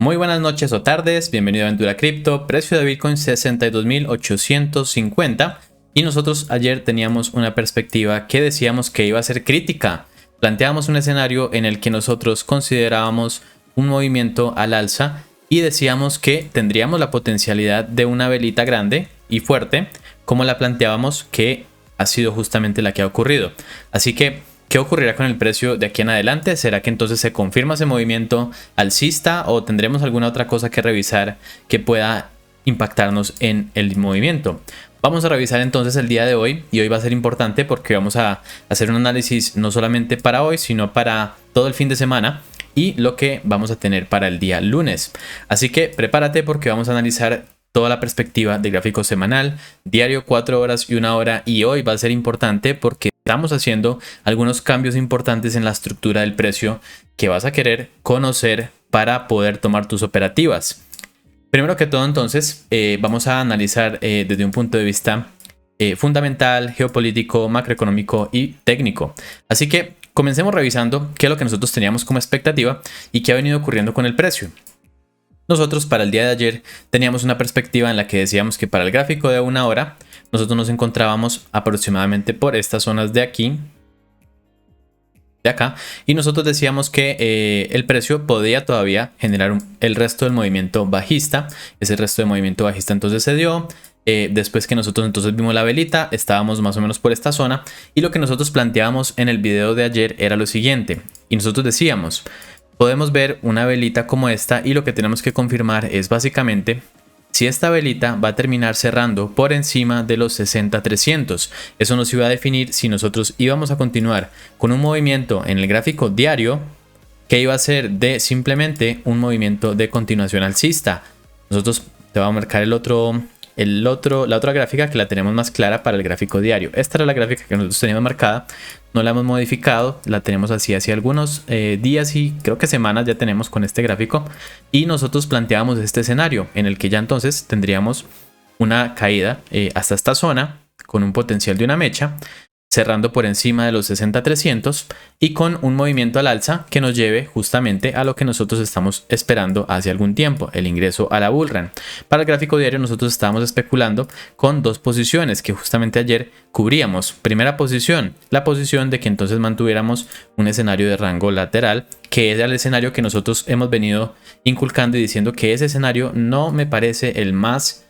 Muy buenas noches o tardes, bienvenido a Aventura Cripto, precio de Bitcoin 62.850 y nosotros ayer teníamos una perspectiva que decíamos que iba a ser crítica. Planteábamos un escenario en el que nosotros considerábamos un movimiento al alza y decíamos que tendríamos la potencialidad de una velita grande y fuerte como la planteábamos, que ha sido justamente la que ha ocurrido. Así que ¿qué ocurrirá con el precio de aquí en adelante? ¿Será que entonces se confirma ese movimiento alcista o tendremos alguna otra cosa que revisar que pueda impactarnos en el movimiento? Vamos a revisar entonces el día de hoy, y hoy va a ser importante porque vamos a hacer un análisis no solamente para hoy, sino para todo el fin de semana y lo que vamos a tener para el día lunes. Así que prepárate porque vamos a analizar toda la perspectiva de gráfico semanal, diario, 4 horas y 1 hora, y hoy va a ser importante porque estamos haciendo algunos cambios importantes en la estructura del precio que vas a querer conocer para poder tomar tus operativas. Primero que todo, entonces, vamos a analizar desde un punto de vista fundamental, geopolítico, macroeconómico y técnico. Así que comencemos revisando qué es lo que nosotros teníamos como expectativa y qué ha venido ocurriendo con el precio. Nosotros para el día de ayer teníamos una perspectiva en la que decíamos que para el gráfico de 1 hora nosotros nos encontrábamos aproximadamente por estas zonas de aquí, de acá, y nosotros decíamos que el precio podía todavía generar el resto del movimiento bajista. Ese resto de movimiento bajista entonces se dio. Después que nosotros entonces vimos la velita, estábamos más o menos por esta zona, y lo que nosotros planteábamos en el video de ayer era lo siguiente, y nosotros decíamos: podemos ver una velita como esta y lo que tenemos que confirmar es básicamente si esta velita va a terminar cerrando por encima de los 60.300. Eso nos iba a definir si nosotros íbamos a continuar con un movimiento en el gráfico diario que iba a ser de simplemente un movimiento de continuación alcista. Nosotros te vamos a marcar la otra gráfica que la tenemos más clara para el gráfico diario. Esta era la gráfica que nosotros teníamos marcada, no la hemos modificado, la tenemos así hace algunos días y creo que semanas ya tenemos con este gráfico, y nosotros planteamos este escenario en el que ya entonces tendríamos una caída hasta esta zona con un potencial de una mecha, cerrando por encima de los 60.300 y con un movimiento al alza que nos lleve justamente a lo que nosotros estamos esperando hace algún tiempo, el ingreso a la bullrun. Para el gráfico diario nosotros estábamos especulando con dos posiciones que justamente ayer cubríamos. Primera posición, la posición de que entonces mantuviéramos un escenario de rango lateral, que es el escenario que nosotros hemos venido inculcando y diciendo que ese escenario no me parece el más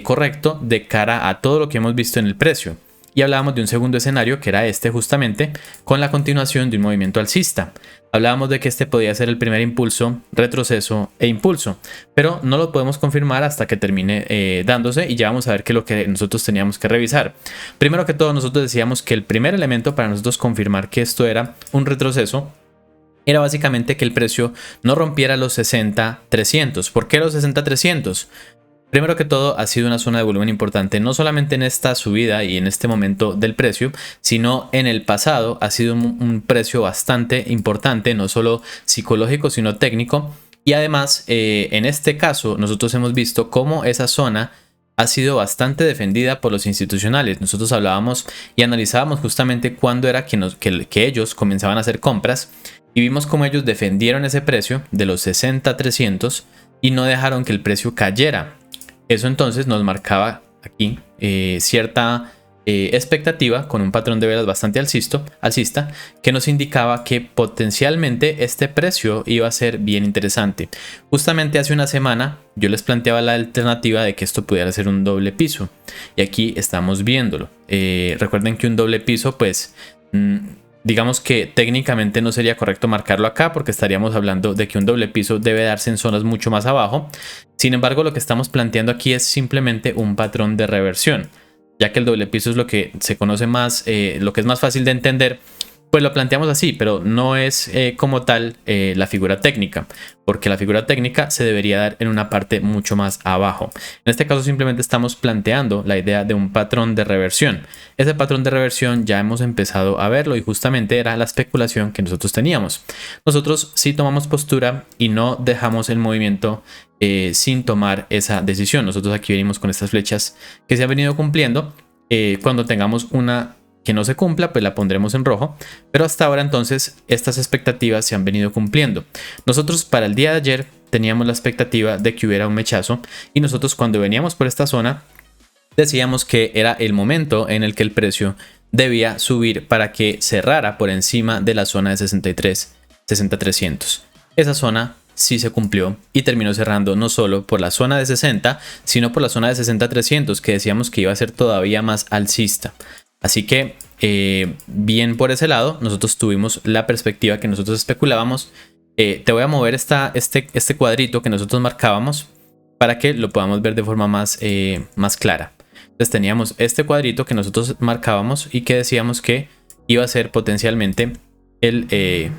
correcto de cara a todo lo que hemos visto en el precio. Y hablábamos de un segundo escenario que era este justamente, con la continuación de un movimiento alcista. Hablábamos de que este podía ser el primer impulso, retroceso e impulso, pero no lo podemos confirmar hasta que termine dándose, y ya vamos a ver qué es lo que nosotros teníamos que revisar. Primero que todo, nosotros decíamos que el primer elemento para nosotros confirmar que esto era un retroceso era básicamente que el precio no rompiera los 60.300. ¿Por qué los 60.300? Primero que todo, ha sido una zona de volumen importante, no solamente en esta subida y en este momento del precio, sino en el pasado ha sido un precio bastante importante, no solo psicológico, sino técnico. Y además, en este caso, nosotros hemos visto cómo esa zona ha sido bastante defendida por los institucionales. Nosotros hablábamos y analizábamos justamente cuándo era que ellos comenzaban a hacer compras, y vimos cómo ellos defendieron ese precio de los 60.300 y no dejaron que el precio cayera. Eso entonces nos marcaba aquí cierta expectativa con un patrón de velas bastante alcista, que nos indicaba que potencialmente este precio iba a ser bien interesante. Justamente hace una semana yo les planteaba la alternativa de que esto pudiera ser un doble piso, y aquí estamos viéndolo. Recuerden que un doble piso, pues digamos que técnicamente no sería correcto marcarlo acá porque estaríamos hablando de que un doble piso debe darse en zonas mucho más abajo. Sin embargo, lo que estamos planteando aquí es simplemente un patrón de reversión, ya que el doble piso es lo que se conoce más, lo que es más fácil de entender, pues lo planteamos así, pero no es como tal la figura técnica, porque la figura técnica se debería dar en una parte mucho más abajo. En este caso simplemente estamos planteando la idea de un patrón de reversión. Ese patrón de reversión ya hemos empezado a verlo y justamente era la especulación que nosotros teníamos. Nosotros sí tomamos postura y no dejamos el movimiento sin tomar esa decisión. Nosotros aquí venimos con estas flechas que se han venido cumpliendo. Cuando tengamos una que no se cumpla, pues la pondremos en rojo, pero hasta ahora entonces estas expectativas se han venido cumpliendo. Nosotros para el día de ayer teníamos la expectativa de que hubiera un mechazo y nosotros cuando veníamos por esta zona decíamos que era el momento en el que el precio debía subir para que cerrara por encima de la zona de 60.300. Esa zona sí se cumplió y terminó cerrando no solo por la zona de 60, sino por la zona de 60.300, que decíamos que iba a ser todavía más alcista. Así que bien por ese lado, nosotros tuvimos la perspectiva que nosotros especulábamos. Te voy a mover este cuadrito que nosotros marcábamos para que lo podamos ver de forma más clara. Entonces teníamos este cuadrito que nosotros marcábamos y que decíamos que iba a ser potencialmente el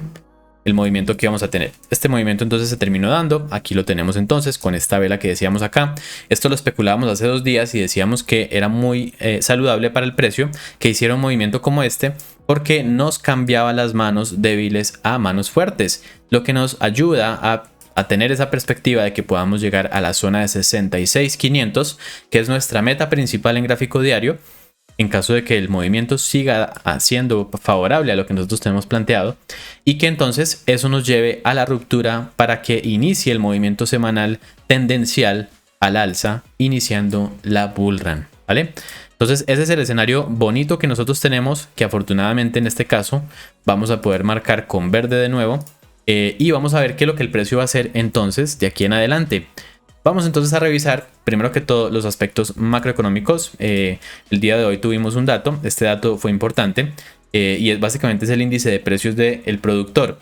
movimiento que íbamos a tener. Este movimiento entonces se terminó dando. Aquí lo tenemos entonces con esta vela que decíamos acá. Esto lo especulábamos hace 2 días y decíamos que era muy saludable para el precio que hiciera un movimiento como este, porque nos cambiaba las manos débiles a manos fuertes, lo que nos ayuda a tener esa perspectiva de que podamos llegar a la zona de 66.500, que es nuestra meta principal en gráfico diario, en caso de que el movimiento siga siendo favorable a lo que nosotros tenemos planteado, y que entonces eso nos lleve a la ruptura para que inicie el movimiento semanal tendencial al alza, iniciando la bull run, ¿vale? Entonces ese es el escenario bonito que nosotros tenemos, que afortunadamente en este caso vamos a poder marcar con verde de nuevo. Y vamos a ver qué es lo que el precio va a hacer entonces de aquí en adelante. Vamos entonces a revisar primero que todo los aspectos macroeconómicos. El día de hoy tuvimos un dato, este dato fue importante y básicamente es el índice de precios del productor.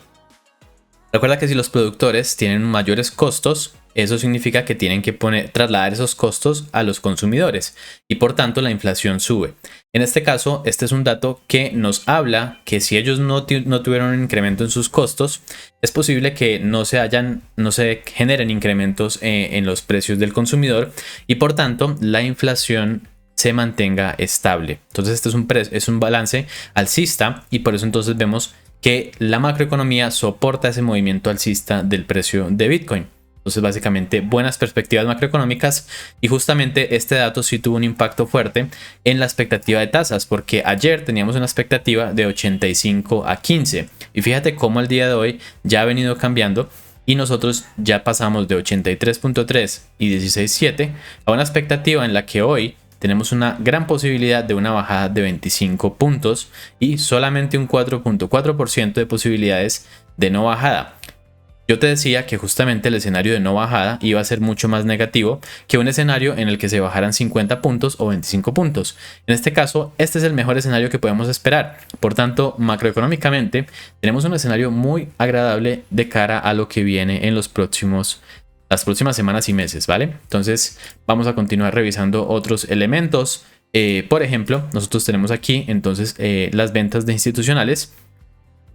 Recuerda que si los productores tienen mayores costos, eso significa que tienen que trasladar esos costos a los consumidores y por tanto la inflación sube. En este caso, este es un dato que nos habla que si ellos no tuvieron un incremento en sus costos, es posible que no se generen incrementos en los precios del consumidor y por tanto la inflación se mantenga estable. Entonces este es un balance alcista y por eso entonces vemos que la macroeconomía soporta ese movimiento alcista del precio de Bitcoin. Entonces básicamente buenas perspectivas macroeconómicas y justamente este dato sí tuvo un impacto fuerte en la expectativa de tasas, porque ayer teníamos una expectativa de 85 a 15 y fíjate cómo el día de hoy ya ha venido cambiando y nosotros ya pasamos de 83.3 y 16.7 a una expectativa en la que hoy tenemos una gran posibilidad de una bajada de 25 puntos y solamente un 4.4% de posibilidades de no bajada. Yo te decía que justamente el escenario de no bajada iba a ser mucho más negativo que un escenario en el que se bajaran 50 puntos o 25 puntos. En este caso, este es el mejor escenario que podemos esperar. Por tanto, macroeconómicamente, tenemos un escenario muy agradable de cara a lo que viene en las próximas semanas y meses, ¿vale? Entonces, vamos a continuar revisando otros elementos. Por ejemplo, nosotros tenemos aquí entonces las ventas de institucionales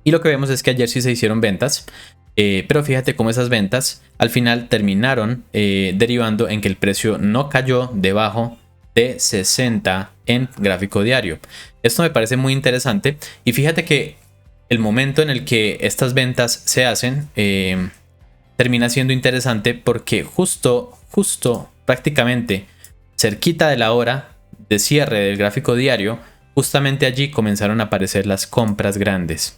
y lo que vemos es que ayer sí se hicieron ventas. Pero fíjate cómo esas ventas al final terminaron derivando en que el precio no cayó debajo de 60 en gráfico diario. Esto me parece muy interesante y fíjate que el momento en el que estas ventas se hacen termina siendo interesante porque justo prácticamente cerquita de la hora de cierre del gráfico diario, justamente allí comenzaron a aparecer las compras grandes.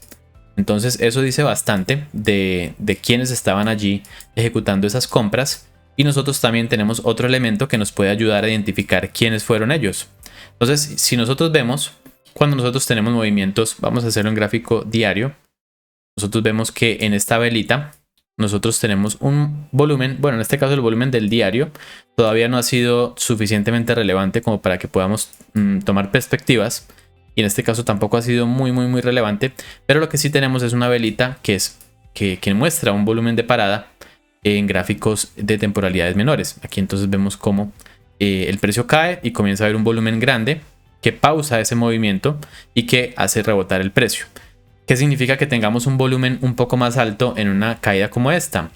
Entonces eso dice bastante de quienes estaban allí ejecutando esas compras y nosotros también tenemos otro elemento que nos puede ayudar a identificar quiénes fueron ellos. Entonces si nosotros vemos, cuando nosotros tenemos movimientos, vamos a hacerlo en gráfico diario, nosotros vemos que en esta velita nosotros tenemos un volumen, bueno en este caso el volumen del diario todavía no ha sido suficientemente relevante como para que podamos tomar perspectivas. Y en este caso tampoco ha sido muy relevante, pero lo que sí tenemos es una velita que muestra un volumen de parada en gráficos de temporalidades menores. Aquí entonces vemos cómo el precio cae y comienza a haber un volumen grande que pausa ese movimiento y que hace rebotar el precio. ¿Qué significa que tengamos un volumen un poco más alto en una caída como esta?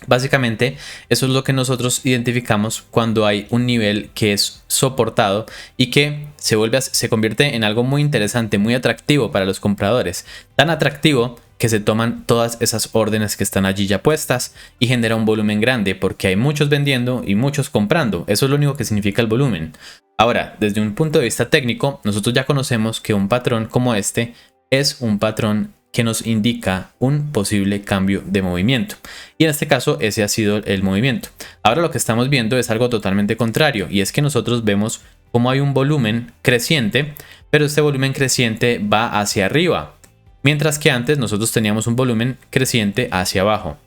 Básicamente eso es lo que nosotros identificamos cuando hay un nivel que es soportado y que se convierte en algo muy interesante, muy atractivo para los compradores. Tan atractivo que se toman todas esas órdenes que están allí ya puestas y genera un volumen grande porque hay muchos vendiendo y muchos comprando. Eso es lo único que significa el volumen. Ahora, desde un punto de vista técnico, nosotros ya conocemos que un patrón como este es un patrón que nos indica un posible cambio de movimiento. Y en este caso ese ha sido el movimiento. Ahora lo que estamos viendo es algo totalmente contrario, y es que nosotros vemos cómo hay un volumen creciente, pero este volumen creciente va hacia arriba, mientras que antes nosotros teníamos un volumen creciente hacia abajo.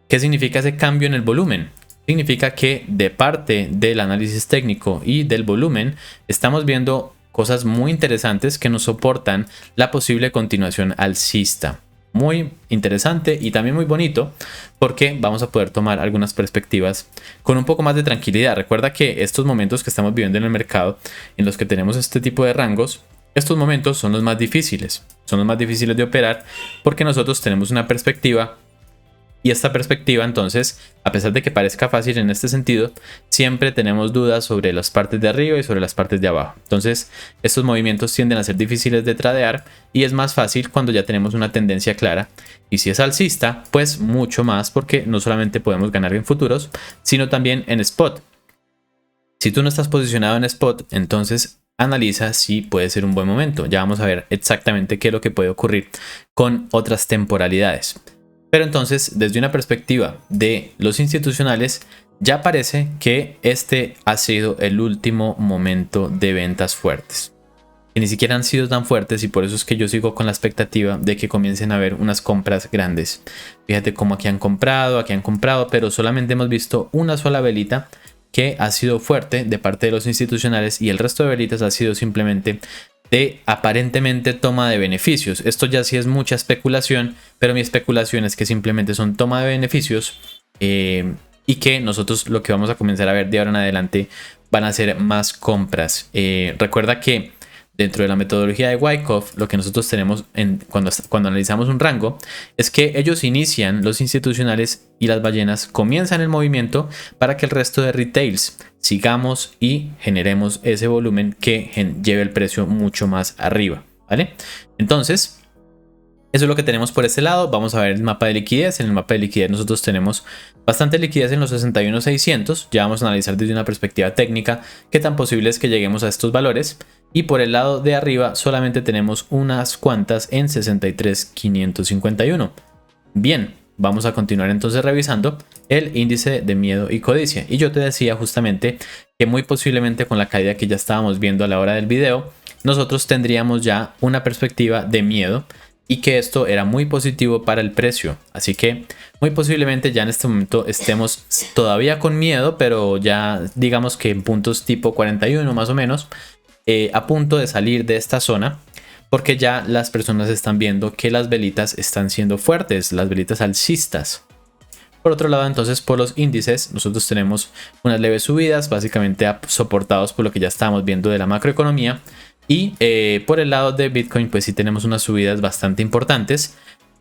¿Qué significa ese cambio en el volumen? Significa que de parte del análisis técnico y del volumen estamos viendo cosas muy interesantes que nos soportan la posible continuación alcista. Muy interesante y también muy bonito, porque vamos a poder tomar algunas perspectivas con un poco más de tranquilidad. Recuerda que estos momentos que estamos viviendo en el mercado, en los que tenemos este tipo de rangos, estos momentos son los más difíciles. Son los más difíciles de operar porque nosotros tenemos una perspectiva. Y esta perspectiva, entonces, a pesar de que parezca fácil en este sentido, siempre tenemos dudas sobre las partes de arriba y sobre las partes de abajo. Entonces, estos movimientos tienden a ser difíciles de tradear y es más fácil cuando ya tenemos una tendencia clara. Y si es alcista, pues mucho más, porque no solamente podemos ganar en futuros, sino también en spot. Si tú no estás posicionado en spot, entonces analiza si puede ser un buen momento. Ya vamos a ver exactamente qué es lo que puede ocurrir con otras temporalidades. Pero entonces, desde una perspectiva de los institucionales, ya parece que este ha sido el último momento de ventas fuertes. Que ni siquiera han sido tan fuertes, y por eso es que yo sigo con la expectativa de que comiencen a haber unas compras grandes. Fíjate cómo aquí han comprado, pero solamente hemos visto una sola velita que ha sido fuerte de parte de los institucionales, y el resto de velitas ha sido simplemente de aparentemente toma de beneficios. Esto ya sí es mucha especulación, pero mi especulación es que simplemente son toma de beneficios y que nosotros lo que vamos a comenzar a ver de ahora en adelante van a ser más compras. Recuerda que dentro de la metodología de Wyckoff, lo que nosotros tenemos cuando analizamos un rango es que ellos inician, los institucionales y las ballenas comienzan el movimiento para que el resto de retails sigamos y generemos ese volumen que lleve el precio mucho más arriba, ¿vale? Entonces, eso es lo que tenemos por este lado. Vamos a ver el mapa de liquidez. En el mapa de liquidez nosotros tenemos bastante liquidez en los 61.600. Ya vamos a analizar desde una perspectiva técnica qué tan posible es que lleguemos a estos valores. Y por el lado de arriba solamente tenemos unas cuantas en 63.551. Bien, vamos a continuar entonces revisando el índice de miedo y codicia. Y yo te decía justamente que muy posiblemente con la caída que ya estábamos viendo a la hora del video, nosotros tendríamos ya una perspectiva de miedo y que esto era muy positivo para el precio. Así que muy posiblemente ya en este momento estemos todavía con miedo, pero ya digamos que en puntos tipo 41 más o menos, a punto de salir de esta zona, porque ya las personas están viendo que las velitas están siendo fuertes, las velitas alcistas. Por otro lado, entonces, por los índices, nosotros tenemos unas leves subidas, básicamente soportados por lo que ya estábamos viendo de la macroeconomía. Y por el lado de Bitcoin, pues sí tenemos unas subidas bastante importantes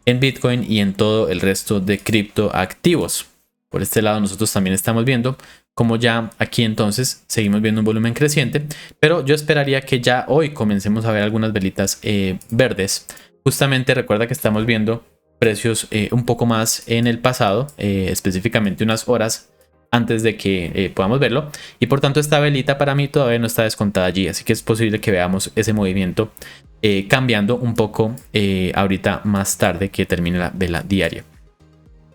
en Bitcoin y en todo el resto de criptoactivos. Por este lado nosotros también estamos viendo como ya aquí entonces seguimos viendo un volumen creciente, pero yo esperaría que ya hoy comencemos a ver algunas velitas verdes. Justamente recuerda que estamos viendo precios un poco más en el pasado, específicamente unas horas antes de que podamos verlo, y por tanto esta velita para mí todavía no está descontada allí, así que es posible que veamos ese movimiento cambiando un poco ahorita más tarde que termine la vela diaria.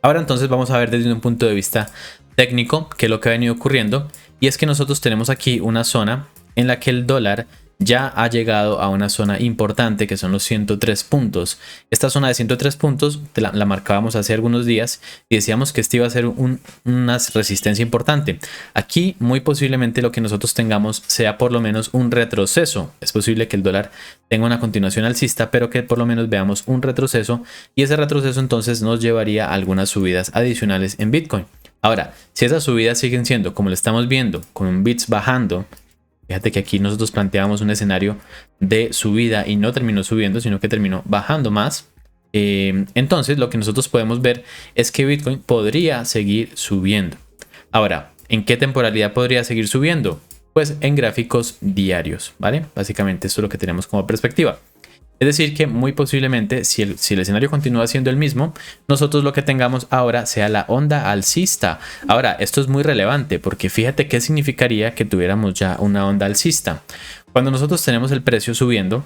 Ahora entonces vamos a ver desde un punto de vista técnico qué es lo que ha venido ocurriendo, y es que nosotros tenemos aquí una zona en la que el dólar ya ha llegado a una zona importante que son los 103 puntos. Esta zona de 103 puntos la marcábamos hace algunos días y decíamos que este iba a ser una resistencia importante. Aquí muy posiblemente lo que nosotros tengamos sea por lo menos un retroceso. Es posible que el dólar tenga una continuación alcista, pero que por lo menos veamos un retroceso, y ese retroceso entonces nos llevaría a algunas subidas adicionales en Bitcoin. Ahora, si esas subidas siguen siendo como lo estamos viendo, con un BITS bajando, fíjate que aquí nosotros planteábamos un escenario de subida y no terminó subiendo, sino que terminó bajando más. Entonces lo que nosotros podemos ver es que Bitcoin podría seguir subiendo. Ahora, ¿en qué temporalidad podría seguir subiendo? Pues en gráficos diarios, ¿vale? Básicamente esto es lo que tenemos como perspectiva. Es decir que muy posiblemente si el escenario continúa siendo el mismo, nosotros lo que tengamos ahora sea la onda alcista. Ahora, esto es muy relevante porque fíjate qué significaría que tuviéramos ya una onda alcista. Cuando nosotros tenemos el precio subiendo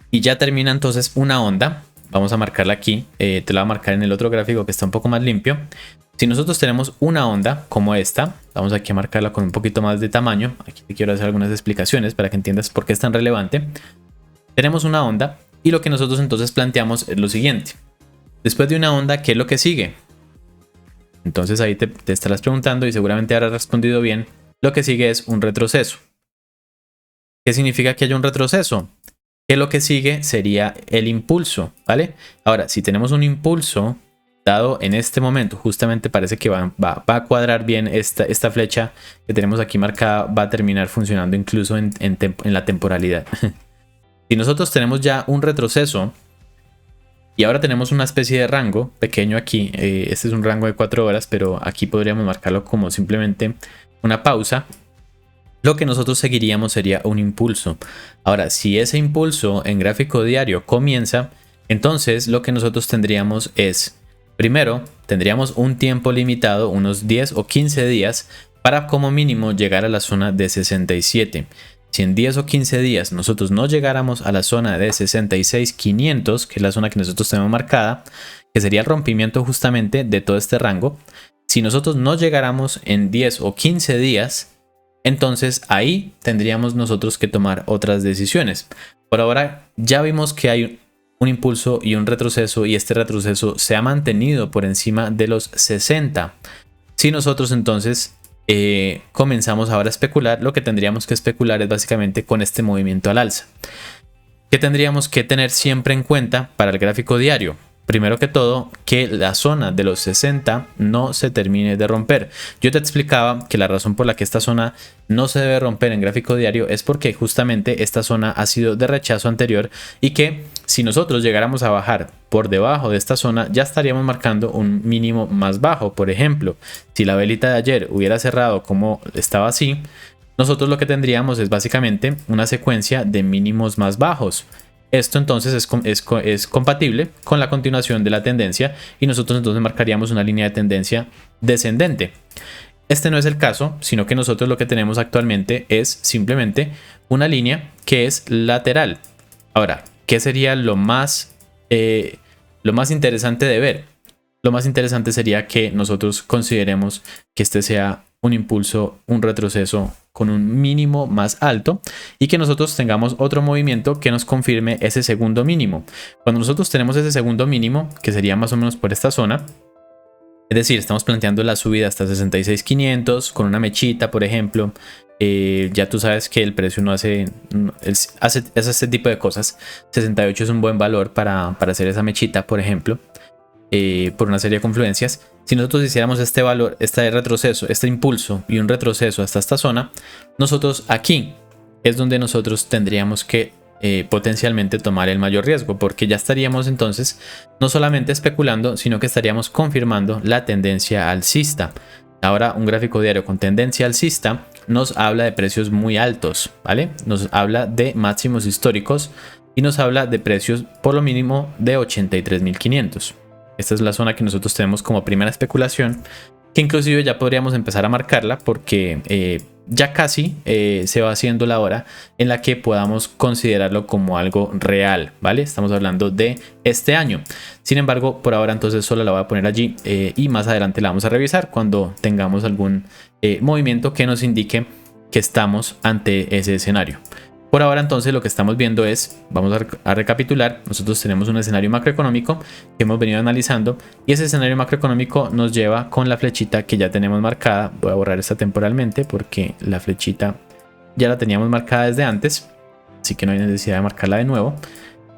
y ya termina entonces una onda, vamos a marcarla aquí, te la voy a marcar en el otro gráfico que está un poco más limpio. Si nosotros tenemos una onda como esta, vamos aquí a marcarla con un poquito más de tamaño. Aquí te quiero hacer algunas explicaciones para que entiendas por qué es tan relevante. Tenemos una onda y lo que nosotros entonces planteamos es lo siguiente. Después de una onda, ¿qué es lo que sigue? Entonces ahí te estarás preguntando y seguramente habrás respondido bien. Lo que sigue es un retroceso. ¿Qué significa que haya un retroceso? Que lo que sigue sería el impulso, ¿vale? Ahora, si tenemos un impulso dado en este momento, justamente parece que va a cuadrar bien esta flecha que tenemos aquí marcada, va a terminar funcionando incluso en la temporalidad. Si nosotros tenemos ya un retroceso y ahora tenemos una especie de rango pequeño aquí, este es un rango de 4 horas, pero aquí podríamos marcarlo como simplemente una pausa. Lo que nosotros seguiríamos sería un impulso. Ahora, si ese impulso en gráfico diario comienza, entonces lo que nosotros tendríamos es, primero, tendríamos un tiempo limitado, unos 10 o 15 días, para como mínimo llegar a la zona de 67. Si en 10 o 15 días nosotros no llegáramos a la zona de 66.500, que es la zona que nosotros tenemos marcada, que sería el rompimiento justamente de todo este rango, si nosotros no llegáramos en 10 o 15 días, entonces ahí tendríamos nosotros que tomar otras decisiones. Por ahora ya vimos que hay un impulso y un retroceso, y este retroceso se ha mantenido por encima de los 60. Si nosotros entonces comenzamos ahora a especular, lo que tendríamos que especular es básicamente con este movimiento al alza. ¿Qué tendríamos que tener siempre en cuenta para el gráfico diario? Primero que todo, que la zona de los 60 no se termine de romper. Yo te explicaba que la razón por la que esta zona no se debe romper en gráfico diario es porque justamente esta zona ha sido de rechazo anterior, y que si nosotros llegáramos a bajar por debajo de esta zona ya estaríamos marcando un mínimo más bajo. Por ejemplo, si la velita de ayer hubiera cerrado como estaba así, nosotros lo que tendríamos es básicamente una secuencia de mínimos más bajos. Esto entonces es compatible con la continuación de la tendencia, y nosotros entonces marcaríamos una línea de tendencia descendente. Este no es el caso, sino que nosotros lo que tenemos actualmente es simplemente una línea que es lateral. Ahora, ¿qué sería lo más interesante de ver? Lo más interesante sería que nosotros consideremos que este sea un impulso, un retroceso con un mínimo más alto, y que nosotros tengamos otro movimiento que nos confirme ese segundo mínimo. Cuando nosotros tenemos ese segundo mínimo, que sería más o menos por esta zona, es decir, estamos planteando la subida hasta 66.500 con una mechita, por ejemplo. Ya tú sabes que el precio no hace este tipo de cosas. 68 es un buen valor para hacer esa mechita, por ejemplo, por una serie de confluencias. Si nosotros hiciéramos este valor, este retroceso, este impulso y un retroceso hasta esta zona, nosotros aquí es donde nosotros tendríamos que potencialmente tomar el mayor riesgo, porque ya estaríamos entonces no solamente especulando, sino que estaríamos confirmando la tendencia alcista. Ahora, un gráfico diario con tendencia alcista nos habla de precios muy altos, ¿vale? Nos habla de máximos históricos y nos habla de precios por lo mínimo de 83.500. Esta es la zona que nosotros tenemos como primera especulación, que inclusive ya podríamos empezar a marcarla, porque ya casi se va haciendo la hora en la que podamos considerarlo como algo real, ¿vale? Estamos hablando de este año. Sin embargo, por ahora entonces solo la voy a poner allí, y más adelante la vamos a revisar cuando tengamos algún movimiento que nos indique que estamos ante ese escenario. Por ahora entonces lo que estamos viendo es, vamos a recapitular, nosotros tenemos un escenario macroeconómico que hemos venido analizando, y ese escenario macroeconómico nos lleva con la flechita que ya tenemos marcada. Voy a borrar esta temporalmente porque la flechita ya la teníamos marcada desde antes, así que no hay necesidad de marcarla de nuevo.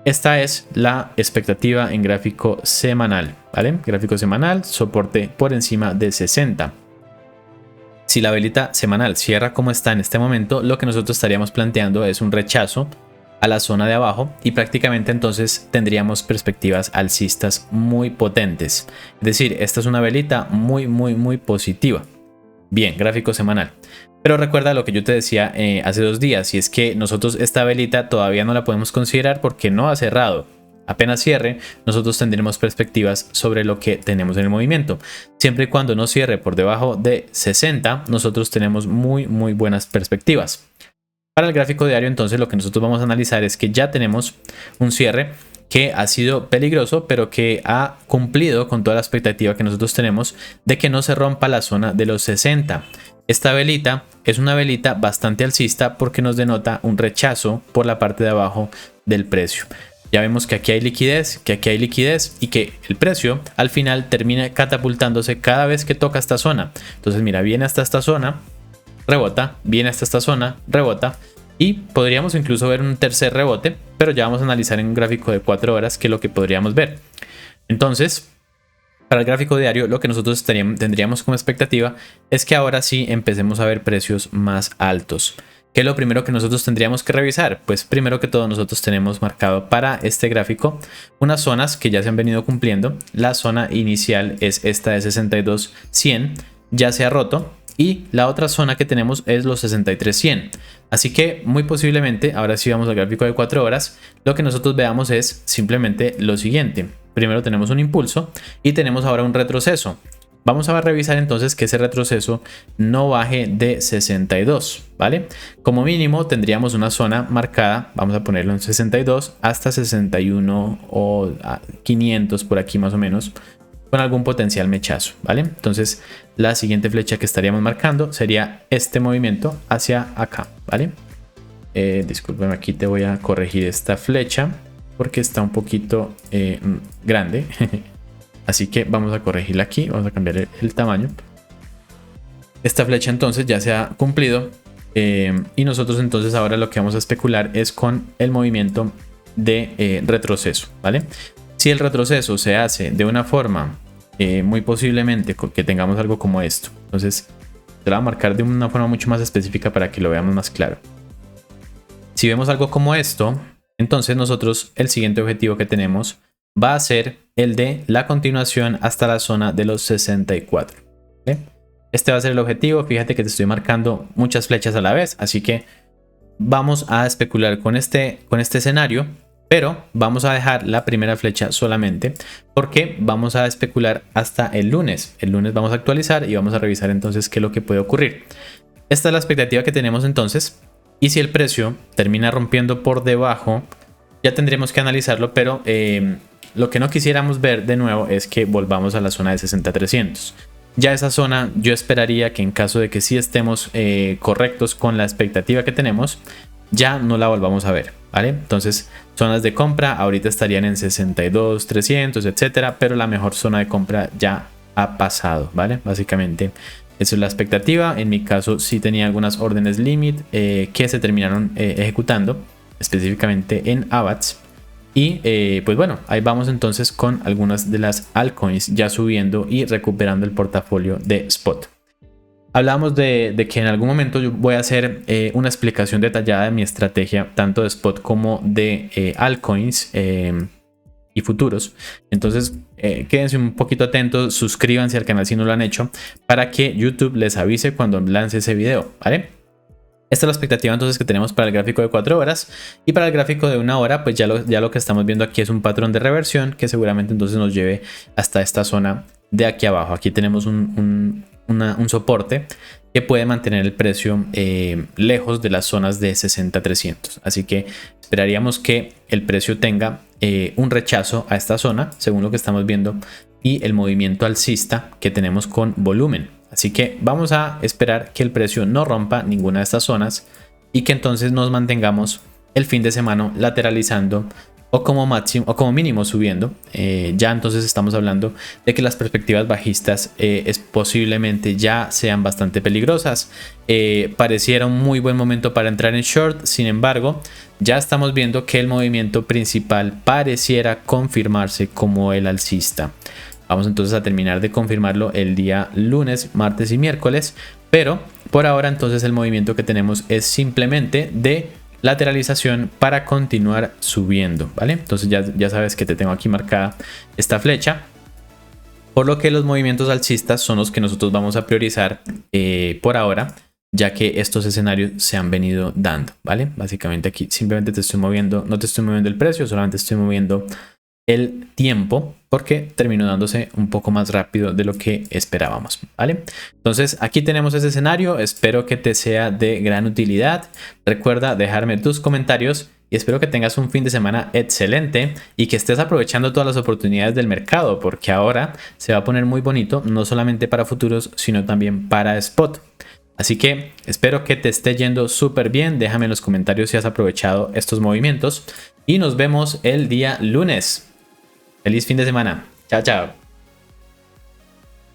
Esta es la expectativa en gráfico semanal, ¿vale? Gráfico semanal, soporte por encima de 60. Si la velita semanal cierra como está en este momento, lo que nosotros estaríamos planteando es un rechazo a la zona de abajo, y prácticamente entonces tendríamos perspectivas alcistas muy potentes. Es decir, esta es una velita muy positiva. Bien, gráfico semanal. Pero recuerda lo que yo te decía hace 2 días, y es que nosotros esta velita todavía no la podemos considerar porque no ha cerrado. Apenas cierre, nosotros tendremos perspectivas sobre lo que tenemos en el movimiento. Siempre y cuando no cierre por debajo de 60, nosotros tenemos muy buenas perspectivas. Para el gráfico diario, entonces, lo que nosotros vamos a analizar es que ya tenemos un cierre que ha sido peligroso, pero que ha cumplido con toda la expectativa que nosotros tenemos de que no se rompa la zona de los 60. Esta velita es una velita bastante alcista porque nos denota un rechazo por la parte de abajo del precio. Ya vemos que aquí hay liquidez, y que el precio al final termina catapultándose cada vez que toca esta zona. Entonces mira, viene hasta esta zona, rebota, viene hasta esta zona, rebota, y podríamos incluso ver un tercer rebote, pero ya vamos a analizar en un gráfico de 4 horas qué es lo que podríamos ver. Entonces, para el gráfico diario, lo que nosotros tendríamos como expectativa es que ahora sí empecemos a ver precios más altos. ¿Qué es lo primero que nosotros tendríamos que revisar? Pues primero que todo nosotros tenemos marcado para este gráfico unas zonas que ya se han venido cumpliendo. La zona inicial es esta de 62.100, ya se ha roto, y la otra zona que tenemos es los 63.100. Así que muy posiblemente, ahora sí vamos al gráfico de 4 horas, lo que nosotros veamos es simplemente lo siguiente. Primero tenemos un impulso y tenemos ahora un retroceso. Vamos a revisar entonces que ese retroceso no baje de 62, ¿vale? Como mínimo tendríamos una zona marcada, vamos a ponerlo en 62 hasta 61 o 500 por aquí más o menos, con algún potencial mechazo, ¿vale? Entonces la siguiente flecha que estaríamos marcando sería este movimiento hacia acá, ¿vale? Discúlpame, aquí te voy a corregir esta flecha porque está un poquito grande. Así que vamos a corregirla aquí, vamos a cambiar el tamaño. Esta flecha entonces ya se ha cumplido y nosotros entonces ahora lo que vamos a especular es con el movimiento de retroceso, ¿vale? Si el retroceso se hace de una forma muy posiblemente que tengamos algo como esto, entonces te lo voy a marcar de una forma mucho más específica para que lo veamos más claro. Si vemos algo como esto, entonces nosotros el siguiente objetivo que tenemos va a ser el de la continuación hasta la zona de los 64. ¿Vale? Este va a ser el objetivo. Fíjate que te estoy marcando muchas flechas a la vez, así que vamos a especular con este escenario, pero vamos a dejar la primera flecha solamente porque vamos a especular hasta el lunes. El lunes vamos a actualizar y vamos a revisar entonces qué es lo que puede ocurrir. Esta es la expectativa que tenemos entonces, y si el precio termina rompiendo por debajo, ya tendremos que analizarlo, pero lo que no quisiéramos ver de nuevo es que volvamos a la zona de 60.300. Ya esa zona yo esperaría que en caso de que sí estemos correctos con la expectativa que tenemos, ya no la volvamos a ver, ¿vale? Entonces zonas de compra ahorita estarían en 62.300, etcétera, pero la mejor zona de compra ya ha pasado, ¿vale? Básicamente esa es la expectativa. En mi caso sí tenía algunas órdenes limit que se terminaron ejecutando, específicamente en AVAX. Y pues bueno, ahí vamos entonces con algunas de las altcoins ya subiendo y recuperando el portafolio de spot. Hablamos de que en algún momento yo voy a hacer una explicación detallada de mi estrategia, tanto de spot como de altcoins y futuros. Entonces quédense un poquito atentos, suscríbanse al canal si no lo han hecho, para que YouTube les avise cuando lance ese video, ¿vale? Esta es la expectativa entonces que tenemos para el gráfico de 4 horas, y para el gráfico de 1 hora pues ya lo que estamos viendo aquí es un patrón de reversión que seguramente entonces nos lleve hasta esta zona de aquí abajo. Aquí tenemos un soporte que puede mantener el precio lejos de las zonas de 60.300, así que esperaríamos que el precio tenga un rechazo a esta zona según lo que estamos viendo y el movimiento alcista que tenemos con volumen. Así que vamos a esperar que el precio no rompa ninguna de estas zonas y que entonces nos mantengamos el fin de semana lateralizando o como máximo o como mínimo subiendo. Ya entonces estamos hablando de que las perspectivas bajistas posiblemente ya sean bastante peligrosas. Pareciera un muy buen momento para entrar en short, sin embargo ya estamos viendo que el movimiento principal pareciera confirmarse como el alcista. Vamos entonces a terminar de confirmarlo el día lunes, martes y miércoles, pero por ahora entonces el movimiento que tenemos es simplemente de lateralización para continuar subiendo, ¿vale? Entonces ya sabes que te tengo aquí marcada esta flecha, por lo que los movimientos alcistas son los que nosotros vamos a priorizar por ahora, ya que estos escenarios se han venido dando, ¿vale? Básicamente aquí simplemente te estoy moviendo, no te estoy moviendo el precio, solamente estoy moviendo el tiempo porque terminó dándose un poco más rápido de lo que esperábamos, ¿vale? Entonces aquí tenemos ese escenario, espero que te sea de gran utilidad. Recuerda dejarme tus comentarios y espero que tengas un fin de semana excelente y que estés aprovechando todas las oportunidades del mercado, porque ahora se va a poner muy bonito, no solamente para futuros, sino también para spot. Así que espero que te esté yendo súper bien. Déjame en los comentarios si has aprovechado estos movimientos y nos vemos el día lunes. Feliz fin de semana. Chao, chao.